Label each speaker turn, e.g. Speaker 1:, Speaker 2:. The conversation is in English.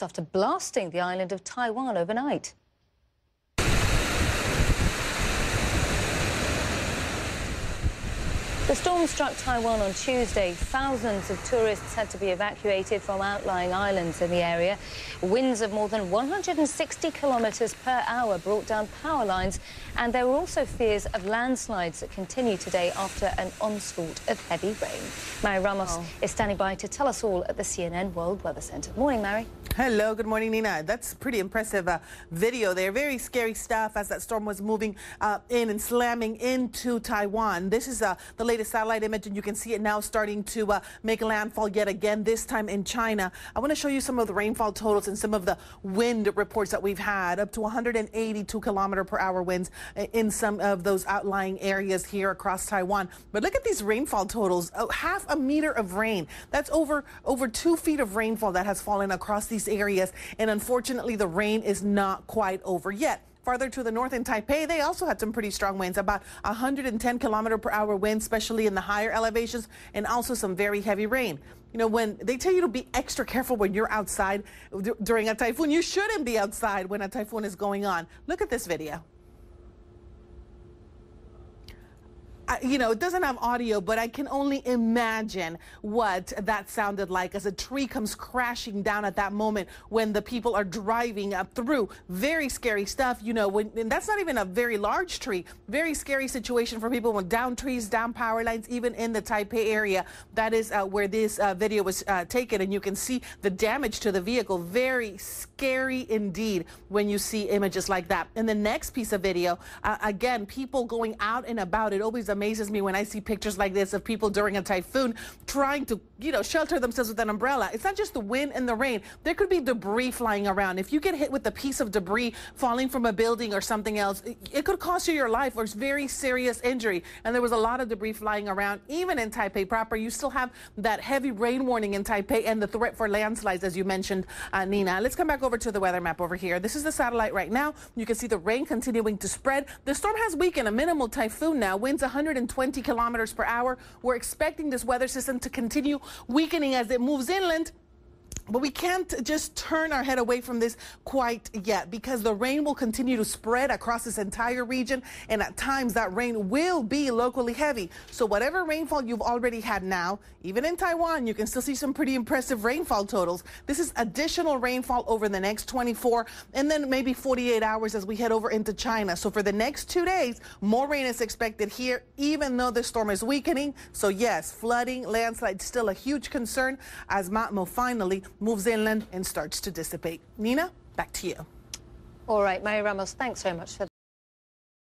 Speaker 1: after blasting the island of Taiwan overnight. The storm struck Taiwan on Tuesday. Thousands of tourists had to be evacuated from outlying islands in the area. Winds of more than 160 kilometers per hour brought down power lines, and there were also fears of landslides that continue today after an onslaught of heavy rain. Mary Ramos is standing by to tell us all at the CNN World Weather Center. Morning, Mary.
Speaker 2: Hello, good morning, Nina. That's pretty impressive video there. Very scary stuff as that storm was moving in and slamming into Taiwan. This is the latest satellite image, and you can see it now starting to make landfall yet again, this time in China. I want to show you some of the rainfall totals and some of the wind reports that we've had, up to 182 kilometer-per-hour winds in some of those outlying areas here across Taiwan. But look at these rainfall totals. Half a meter of rain. That's over 2 feet of rainfall that has fallen across these areas, and unfortunately the rain is not quite over yet. Farther to the north in Taipei, they also had some pretty strong winds, about 110 kilometer-per-hour winds, especially in the higher elevations, and also some very heavy rain. You know, when they tell you to be extra careful when you're outside during a typhoon, you shouldn't be outside when a typhoon is going on. Look at this video. You know, it doesn't have audio, but I can only imagine what that sounded like as a tree comes crashing down at that moment when the people are driving up through. Very scary stuff, you know, and that's not even a very large tree. Very scary situation for people with down trees, down power lines, even in the Taipei area. That is where this video was taken, and you can see the damage to the vehicle. Very scary indeed when you see images like that. And the next piece of video, again, people going out and about. It always amazes me when I see pictures like this of people during a typhoon trying to, you know, shelter themselves with an umbrella. It's not just the wind and the rain. There could be debris flying around. If you get hit with a piece of debris falling from a building or something else, it could cost you your life or it's very serious injury. And there was a lot of debris flying around. Even in Taipei proper, you still have that heavy rain warning in Taipei and the threat for landslides, as you mentioned, Nina. Let's come back over to the weather map over here. This is the satellite right now. You can see the rain continuing to spread. The storm has weakened, a minimal typhoon now. Winds 120 kilometers per hour. We're expecting this weather system to continue weakening as it moves inland. But we can't just turn our head away from this quite yet, because the rain will continue to spread across this entire region, and at times that rain will be locally heavy. So whatever rainfall you've already had now, even in Taiwan, you can still see some pretty impressive rainfall totals. This is additional rainfall over the next 24 and then maybe 48 hours as we head over into China. So for the next 2 days, more rain is expected here, even though the storm is weakening. So yes, flooding, landslides still a huge concern as Matmo finally moves inland and starts to dissipate. Nina, back to you.
Speaker 1: All right, Mary Ramos, thanks very much for